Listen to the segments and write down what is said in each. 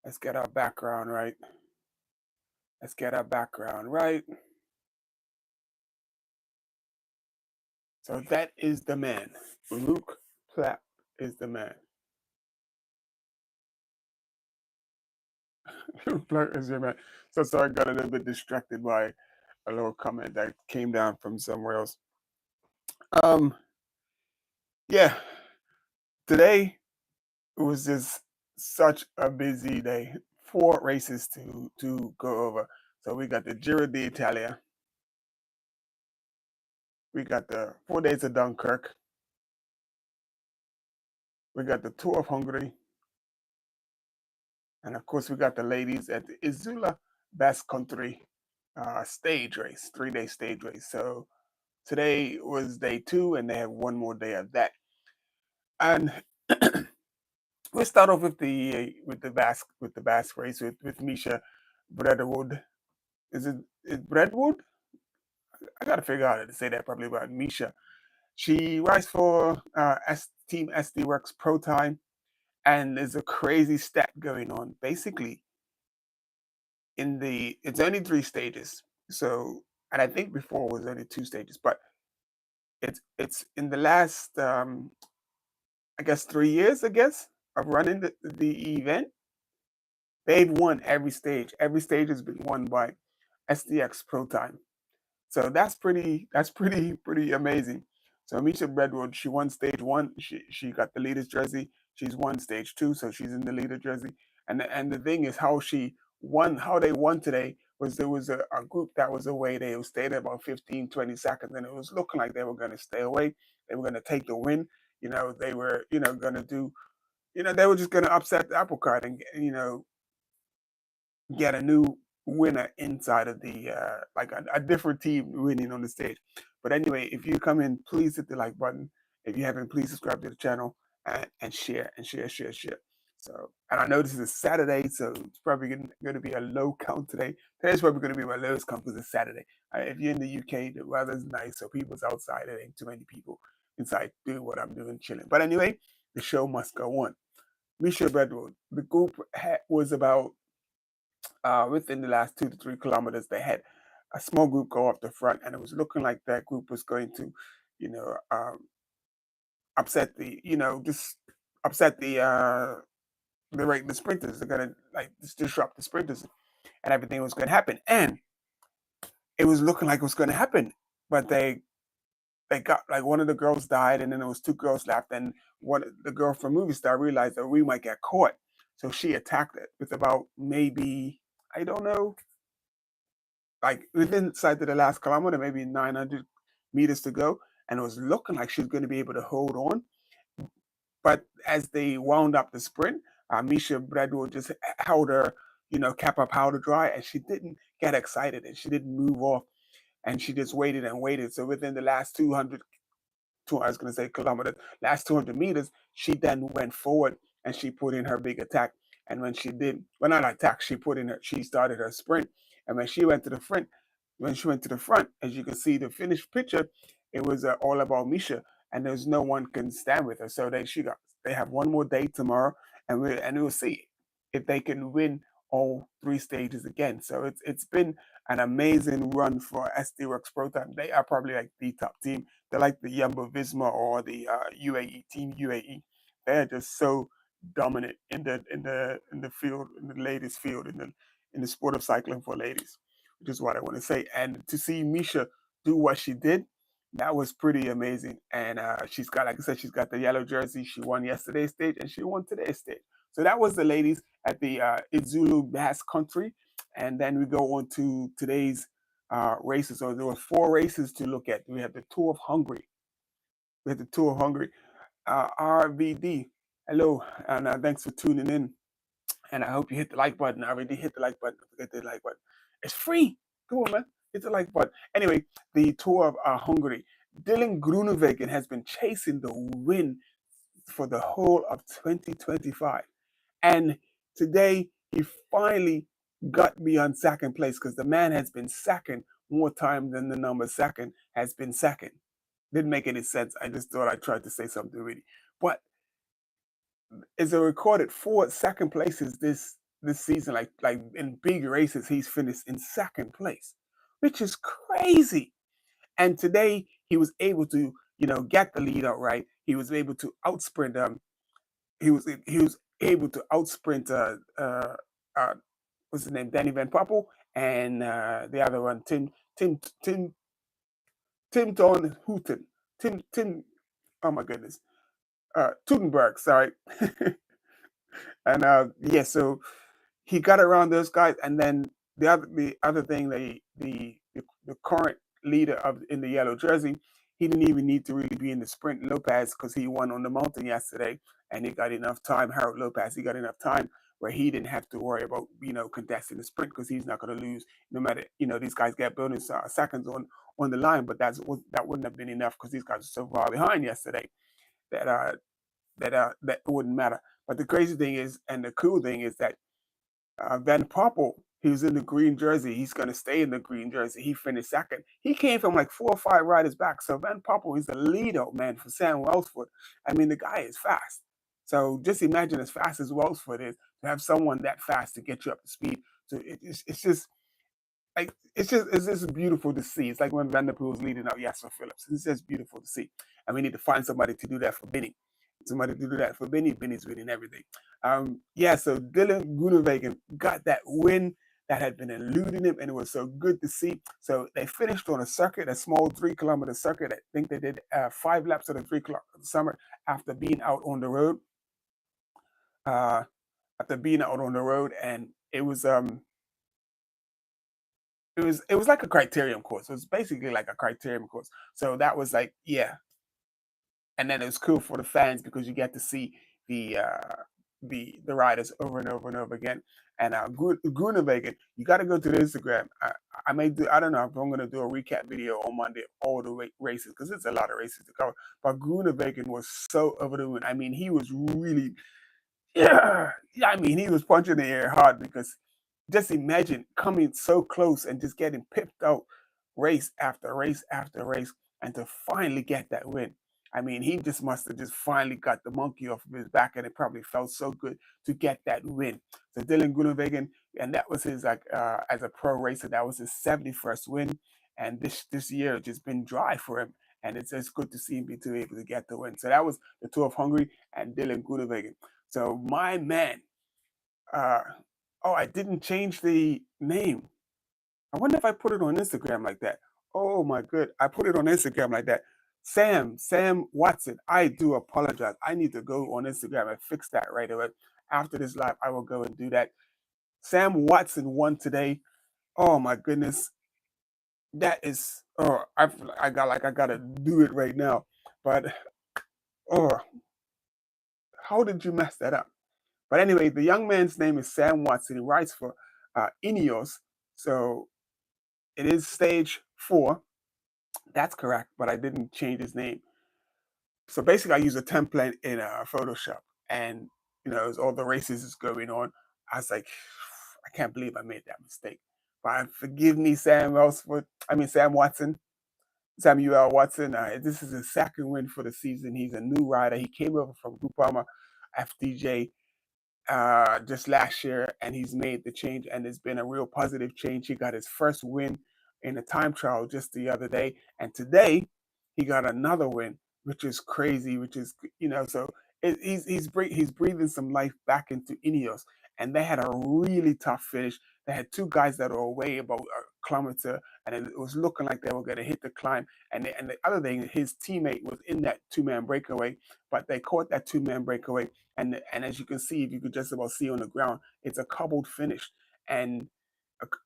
Let's get our background right. Let's get our background right. So that is the man. Luke Plapp is the man. Luke Plapp is your man. So sorry, I got a little bit distracted by a little comment that came down from somewhere else. Um, yeah, today was just such a busy day. 4 races to go over. So we got the Giro d'Italia, we got the 4 days of Dunkirk, we got the Tour of Hungary, and of course we got the ladies at the Isula Basque Country stage race, 3 day stage race. So today was day 2, and they have one more day of that. And we'll start off with the Basque race with Misha Breadwood. Is Breadwood? I gotta figure out how to say that probably about Misha. She rides for Team SD Works Pro Time, and there's a crazy stat going on. Basically, it's only 3 stages. So, and I think before it was only 2 stages, but it's in the last I guess 3 years, I guess, of running the event. They've won every stage. Every stage has been won by SDX Pro Time. So that's pretty amazing. So Misha Breadwood, she won stage 1. She got the leader's jersey. She's won stage 2, so she's in the leader jersey. And the thing is how she won, how they won today was there was a group that was away. They stayed about 15, 20 seconds, and it was looking like they were gonna stay away. They were gonna take the win. They were, gonna do, they were just gonna upset the apple cart and get a new winner inside of the like a different team winning on the stage. But anyway, if you come in, please hit the like button. If you haven't, please subscribe to the channel and share and share. So, and I know this is a Saturday, so it's probably going to be a low count today. Today's probably going to be my lowest count because it's Saturday. If you're in the UK, the weather's nice, so people's outside. There ain't too many people inside doing what I'm doing, chilling. But anyway, the show must go on. Misha Bedwood, the group was about within the last 2 to 3 kilometers, they had a small group go up the front, and it was looking like that group was going to, you know, upset just upset the sprinters. They're gonna like just disrupt the sprinters, and everything was going to happen. And it was looking like it was going to happen, but they got like one of the girls died, and then there was 2 girls left, and the girl from Movie Star realized that we might get caught, so she attacked it with about maybe I don't know like within inside of the last kilometer, maybe 900 meters to go, and it was looking like she was going to be able to hold on. But as they wound up the sprint, Misha Bradwell just held her, kept her powder dry, and she didn't get excited and she didn't move off, and she just waited and waited. So within the last 200, I was going to say kilometers, last 200 meters, she then went forward and she put in her big attack. And when she did, well, not attack, she started her sprint. And when she went to the front, as you can see, the finished picture, it was all about Misha, and there's no one can stand with her. So they have one more day tomorrow, and we'll see if they can win all 3 stages again. So it's been an amazing run for SD Works Pro Time. They are probably like the top team. They're like the Jumbo Visma or the UAE team UAE. They're just so dominant in the field, in the ladies field, in the sport of cycling for ladies, which is what I want to say. And to see Misha do what she did, that was pretty amazing. And she's got, like I said, she's got the yellow jersey. She won yesterday's stage and she won today's stage. So that was the ladies at the Izulu Basque Country. And then we go on to today's races. So there were 4 races to look at. We had the Tour of Hungary. We had the Tour of Hungary. RVD, hello, and thanks for tuning in. And I hope you hit the like button. I already hit the like button. Don't forget the like button. It's free. Come on, man. Hit the like button. Anyway, the Tour of Hungary. Dylan Groenewegen has been chasing the win for the whole of 2025. And today, he finally got beyond second place because the man has been second more time than the number second has been second. Didn't make any sense. I just thought I tried to say something really. But is a recorded 4 second places this this season, like in big races, he's finished in second place, which is crazy. And today he was able to, get the lead out right. He was able to outsprint. He was able to outsprint. Uh, what's his name? Danny Van Poppel, and the other one, Tim Tim Tim Don Hooten. Tim. Oh my goodness. Tutenberg. Sorry. And yeah, so he got around those guys, and then the other thing, the current leader of in the yellow jersey, he didn't even need to really be in the sprint. Lopez, because he won on the mountain yesterday, and he got enough time. Harold Lopez, he got enough time where he didn't have to worry about contesting the sprint because he's not going to lose no matter these guys get bonus seconds on the line, but that wouldn't have been enough because these guys are so far behind yesterday that that wouldn't matter. But the crazy thing is, and the cool thing is that Van Poppel, he was in the green jersey. He's going to stay in the green jersey. He finished second. He came from like 4 or 5 riders back. So Van Poppel is the lead out man for Sam Welsford. I mean, the guy is fast. So just imagine as fast as Welsford is to have someone that fast to get you up to speed. So it's just like it's just beautiful to see. It's like when Vanderpool was leading out Jasper Phillips. It's just beautiful to see. And we need to find somebody to do that for Benny. Somebody to do that for Benny. Benny's winning everything. Yeah, so Dylan Groenewegen got that win that had been eluding him, and it was so good to see. So they finished on a circuit, a small 3 kilometer circuit. I think they did 5 laps of the 3 kilometer summer after being out on the road. And it was like a criterium course. It was basically like a criterium course. So that was like, yeah. And then it was cool for the fans because you get to see the uh the riders over and over and over again. And Groenewegen, you got to go to the Instagram. I may do. I don't know if I'm going to do a recap video on Monday, all the races, because it's a lot of races to cover. But Groenewegen was so over the moon. I mean, he was really, yeah. I mean, he was punching the air hard because just imagine coming so close and just getting pipped out race after race after race, and to finally get that win. I mean, he just must have just finally got the monkey off of his back, and it probably felt so good to get that win. So Dylan Groenewegen, and that was his, like, as a pro racer, that was his 71st win, and this year has just been dry for him, and it's just good to see him be able to get the win. So that was the Tour of Hungary and Dylan Groenewegen. So my man, uh, oh, I didn't change the name. I wonder if I put it on Instagram like that. Oh my good. I put it on Instagram like that. Sam Watson. I do apologize. I need to go on Instagram and fix that right away. After this live, I will go and do that. Sam Watson won today. Oh my goodness. That is, oh, I gotta do it right now. But oh, how did you mess that up? But anyway, the young man's name is Sam Watson. He rides for Ineos. So it is stage 4. That's correct, but I didn't change his name. So basically, I use a template in Photoshop, and as all the races is going on, I was like, I can't believe I made that mistake. But forgive me, Sam Watson, Samuel Watson. This is his second win for the season. He's a new rider. He came over from Groupama FDJ just last year, and he's made the change, and it's been a real positive change. He got his first win in a time trial just the other day, and today he got another win, which is crazy. Which is so he's breathing some life back into Ineos, and they had a really tough finish. They had 2 guys that were away about a kilometer, and it was looking like they were going to hit the climb. And the other thing, his teammate was in that 2-man breakaway, but they caught that 2-man breakaway, and as you can see, if you could just about see on the ground, it's a cobbled finish, and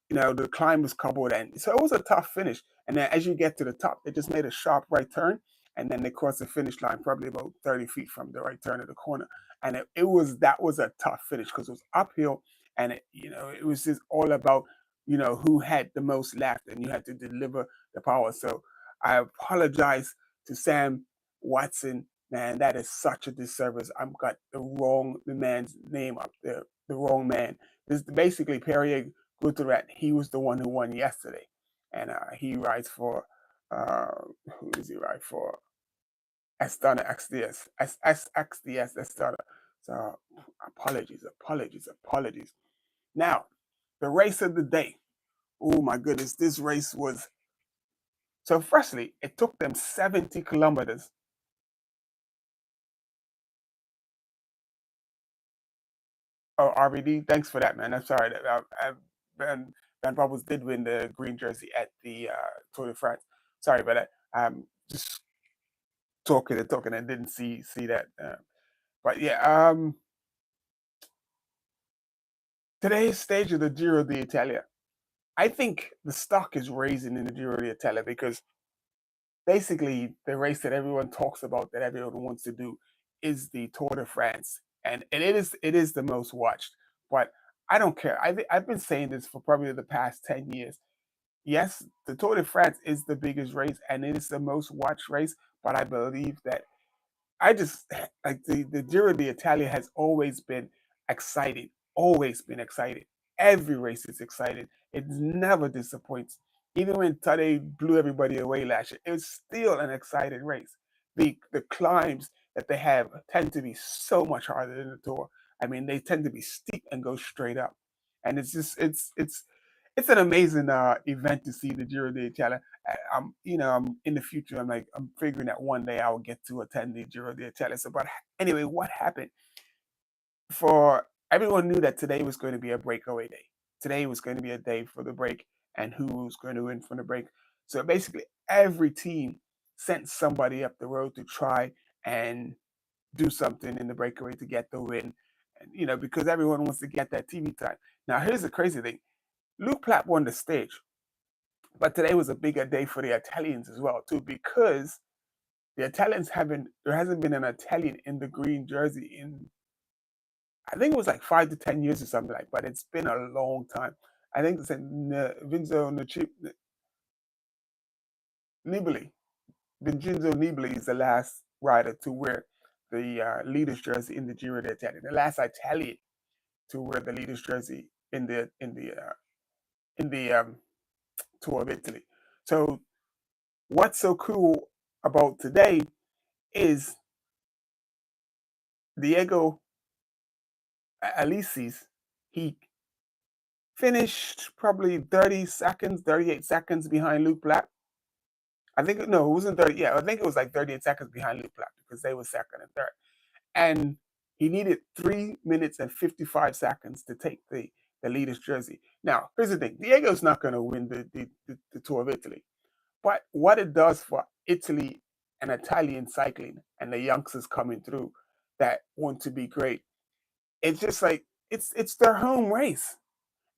the climb was cobbled, and so it was a tough finish. And then as you get to the top, they just made a sharp right turn, and then they crossed the finish line probably about 30 feet from the right turn of the corner. And that was a tough finish because it was uphill, and it was just all about who had the most left, and you had to deliver the power. So I apologize to Sam Watson. Man, that is such a disservice. I've got the man's name up there, the wrong man. This is basically Perrier Guterret. He was the one who won yesterday, and he rides for uh, who does he ride for? Astana XDS, XDS Astana. So apologies. Now, the race of the day. Oh my goodness, this race was so. Firstly, it took them 70 kilometers. Oh, RVD, thanks for that, man. I'm sorry that Van Bubbles did win the green jersey at the Tour de France. Sorry about that. Just talking and talking and didn't see that. But yeah, today's stage of the Giro d'Italia. I think the stock is raising in the Giro d'Italia because basically the race that everyone talks about, that everyone wants to do, is the Tour de France, and it is the most watched. But I don't care. I've been saying this for probably the past 10 years. Yes, the Tour de France is the biggest race and it is the most watched race, but I believe that I just like the Giro d'Italia has always been exciting, always been exciting. Every race is exciting. It never disappoints. Even when Tade blew everybody away last year, it's still an exciting race. The climbs that they have tend to be so much harder than the Tour. I mean, they tend to be steep and go straight up, and it's an amazing event to see the Giro d'Italia. I'm in the future. I'm figuring that one day I will get to attend the Giro d'Italia. So, but anyway, what happened? For everyone knew that today was going to be a breakaway day. Today was going to be a day for the break, and who was going to win from the break. So basically, every team sent somebody up the road to try and do something in the breakaway to get the win. And because everyone wants to get that TV time. Now, here's the crazy thing: Luke Plapp won the stage, but today was a bigger day for the Italians as well too, because the Italians haven't there hasn't been an Italian in the green jersey in, I think it was like 5 to 10 years or something like, but it's been a long time. I think it's Vinzo Nibali. Vincenzo Nibali is the last rider to wear the leader's jersey in the Giro d'Italia, the last Italian to wear the leader's jersey in the Tour of Italy. So what's so cool about today is Diego Alicis. He finished probably 30 seconds, 38 seconds behind Luke Black. I think, no, it wasn't 30. Yeah, I think it was like 38 seconds behind Luke Black because they were second and third. And he needed 3 minutes and 55 seconds to take the leader's jersey. Now, here's the thing: Diego's not going to win the Tour of Italy. But what it does for Italy and Italian cycling and the youngsters coming through that want to be great, it's just like it's their home race.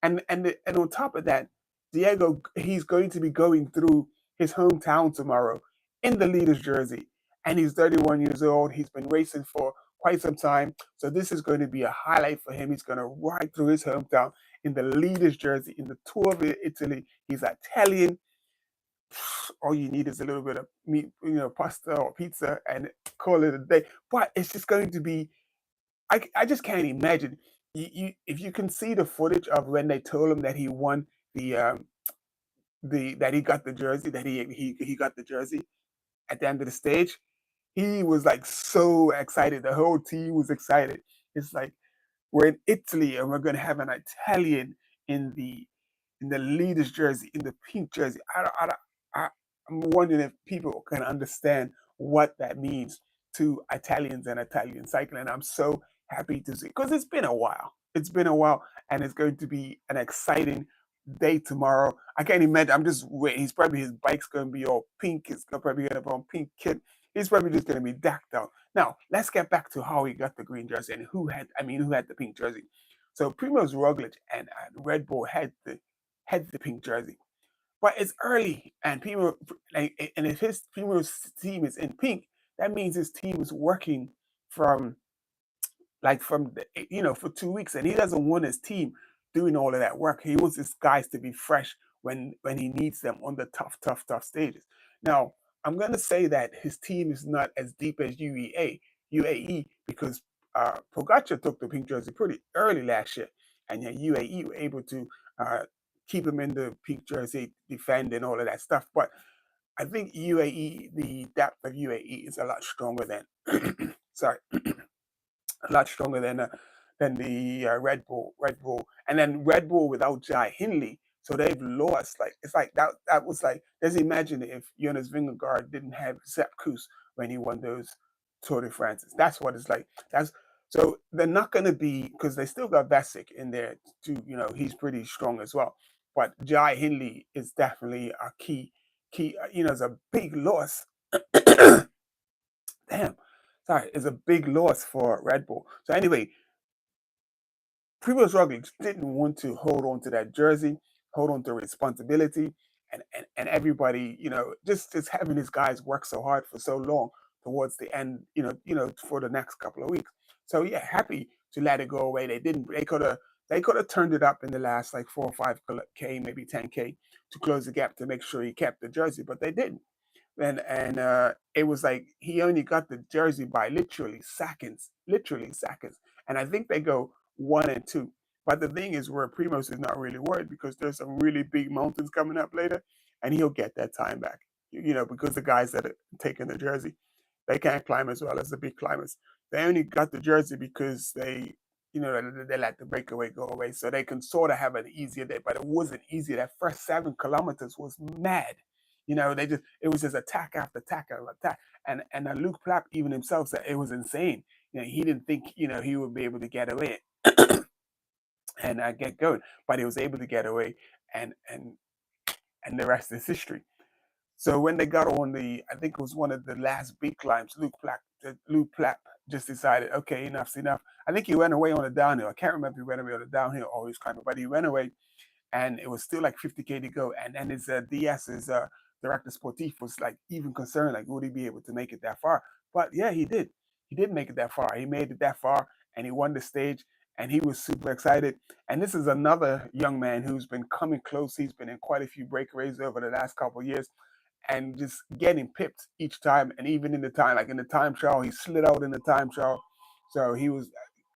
And on top of that, Diego, he's going to be going through his hometown tomorrow in the leader's jersey, and he's 31 years old. He's been racing for quite some time, so this is going to be a highlight for him. He's going to ride through his hometown in the leader's jersey in the Tour of Italy. He's Italian. All you need is a little bit of meat, pasta or pizza, and call it a day. But it's just going to be. I just can't imagine. If you can see the footage of when they told him that he won the that he got the jersey, that he got the jersey at the end of the stage, he was like so excited. The whole team was excited. It's like we're in Italy and we're going to have an Italian in the leader's jersey, in the pink jersey. I, I'm wondering if people can understand what that means to Italians and Italian cycling. And I'm so happy to see, because it's been a while. It's been a while, and it's going to be an exciting day tomorrow. I can't imagine. I'm just waiting. His bike's going to be all pink. It's probably going to have on pink kit. He's probably just going to be decked out. Now, let's get back to how he got the green jersey and who had the pink jersey. So Primoz Roglic and Red Bull had the pink jersey, but it's early, and and if his Primo's team is in pink, that means his team is working from for 2 weeks, and he doesn't want his team doing all of that work. He wants his guys to be fresh when he needs them on the tough stages. Now, I'm going to say that his team is not as deep as UAE, because Pogacar took the pink jersey pretty early last year, and yet UAE were able to uh, keep him in the pink jersey, defend and all of that stuff. But I think the depth of UAE is a lot stronger than sorry, a lot stronger than than the Red Bull, and then Red Bull without Jai Hindley. So they've lost. Like it's like that. That was like. Just imagine if Jonas Vingegaard didn't have Sepp Kuss when he won those Tour de France. That's what it's like. That's so they're not going to be because they still got Vasic in there too. He's pretty strong as well. But Jai Hindley is definitely a key. It's a big loss. Damn, sorry, it's a big loss for Red Bull. So anyway, Primoz Roglic didn't want to hold on to that jersey, hold on to responsibility, and everybody, just having his guys work so hard for so long towards the end, for the next couple of weeks. So yeah, happy to let it go away. They didn't. They could have turned it up in the last like 4 or 5 k, maybe 10k to close the gap to make sure he kept the jersey, but they didn't. And it was like he only got the jersey by literally seconds. And I think they go 1 and 2. But the thing is, where Primos is not really worried because there's some really big mountains coming up later, and he'll get that time back. Because the guys that are taking the jersey, they can't climb as well as the big climbers. They only got the jersey because they let the breakaway go away, so they can sort of have an easier day. But it wasn't easy. That first 7 kilometers was mad. It was just attack after attack after attack. And Luke Plapp even himself said it was insane. He didn't think he would be able to get away and get going, but he was able to get away, and the rest is history. So when they got on I think it was one of the last big climbs, Luke Plapp just decided, okay, enough's enough. I think he went away on a downhill. I can't remember if he went away on a downhill or he was climbing, but he went away, and it was still like 50k to go. And then his DS's director sportif was like even concerned, like would he be able to make it that far? But yeah, he did. He did make it that far. He made it that far, and he won the stage, and he was super excited. And this is another young man who's been coming close. He's been in quite a few breakaways over the last couple of years, and just getting pipped each time. And even in the time, like in the time trial, he slid out in the time trial. So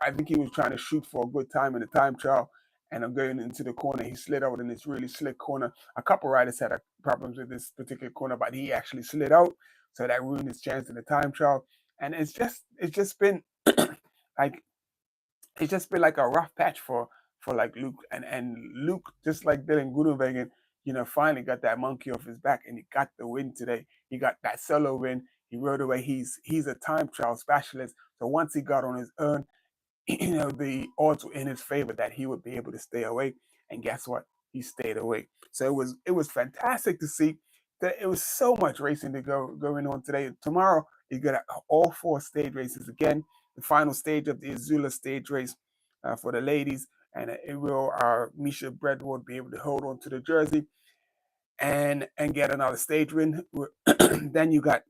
I think he was trying to shoot for a good time in the time trial. And I'm going into the corner. He slid out in this really slick corner. A couple riders had problems with this particular corner, but he actually slid out. So that ruined his chance in the time trial. And it's just been like a rough patch for like Luke, and Luke, just like Dylan Groenewegen, finally got that monkey off his back, and he got the win today. He got that solo win. He rode away. He's a time trial specialist. So once he got on his own, the odds were in his favor that he would be able to stay away. And guess what? He stayed away. So it was fantastic to see that it was so much racing to going on today. Tomorrow you got all 4 stage races again. The final stage of the Azula stage race for the ladies, and it will Misha Bradward be able to hold on to the jersey and get another stage win. Then you got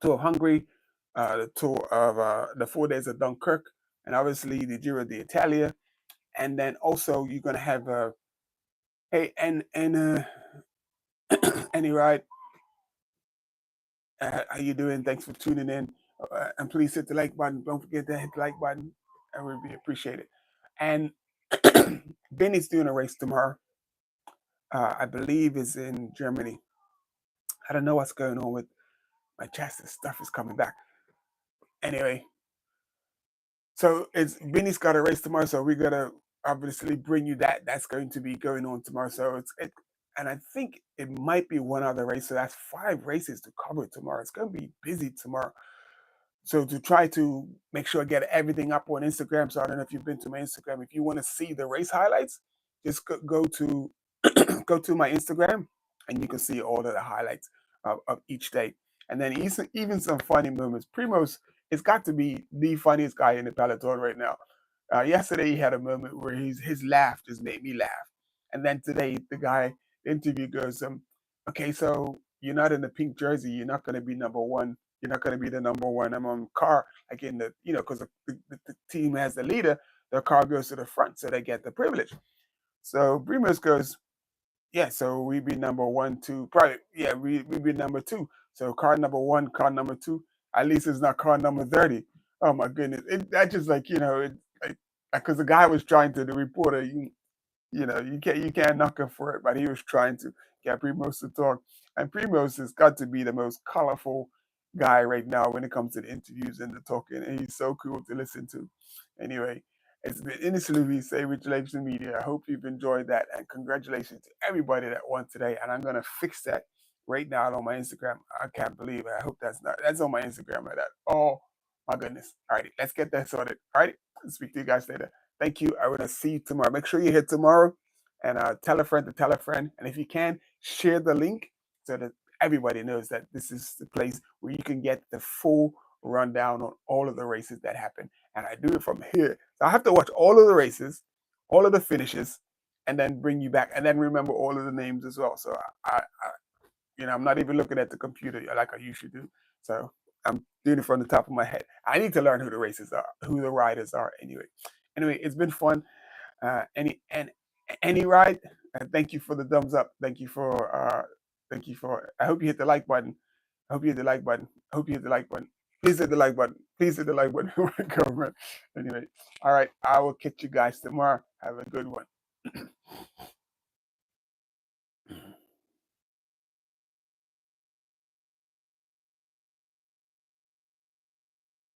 Tour of Hungary, the tour of the 4 days of Dunkirk, and obviously the Giro d'Italia. And then also you're gonna have hey and any ride. How you doing? Thanks for tuning in, and please hit the like button. Don't forget to hit the like button. I would be appreciated. And Benny's doing a race tomorrow. I believe is in Germany. I don't know what's going on with my chest. This stuff is coming back. Anyway, so it's Benny's got a race tomorrow, so we're gonna obviously bring you that. That's going to be going on tomorrow. So and I think it might be one other race. So that's 5 races to cover tomorrow. It's gonna be busy tomorrow. So to try to make sure I get everything up on Instagram. So I don't know if you've been to my Instagram. If you want to see the race highlights, just go to go to my Instagram, and you can see all of the highlights of each day. And then even some funny moments. Primos has got to be the funniest guy in the peloton right now. Yesterday he had a moment where his laugh just made me laugh. And then today the interview goes, okay, so you're not in the pink jersey. You're not going to be number one. You're not going to be the number one car, like in because the team has the leader, the car goes to the front, so they get the privilege. So Primus goes, yeah, so we be number 1, 2, probably, yeah, we be number 2. So car number 1, car number 2, at least it's not car number 30. Oh my goodness. That just like, like, because the guy was trying to, the reporter, you can't knock him for it, but he was trying to get Primos to talk. And Primos has got to be the most colorful guy right now when it comes to the interviews and the talking, and he's so cool to listen to. Anyway, It's been initially we say with Legacy Media. I hope you've enjoyed that, and congratulations to everybody that won today. And I'm gonna fix that right now on my Instagram. I can't believe it. I hope that's on my Instagram like that. Oh my goodness. All righty, let's get that sorted. All right, speak to you guys later. Thank you. I will see you tomorrow. Make sure you're here tomorrow, and tell a friend to tell a friend. And if you can, share the link so that everybody knows that this is the place where you can get the full rundown on all of the races that happen. And I do it from here. So I have to watch all of the races, all of the finishes, and then bring you back and then remember all of the names as well. So I'm not even looking at the computer like I usually do. So I'm doing it from the top of my head. I need to learn who the races are, who the riders are. Anyway, it's been fun. Any ride. Thank you for the thumbs up. Thank you for. I hope you hit the like button. I hope you hit the like button. I hope you hit the like button. Please hit the like button. Please hit the like button. Anyway, all right. I will catch you guys tomorrow. Have a good one.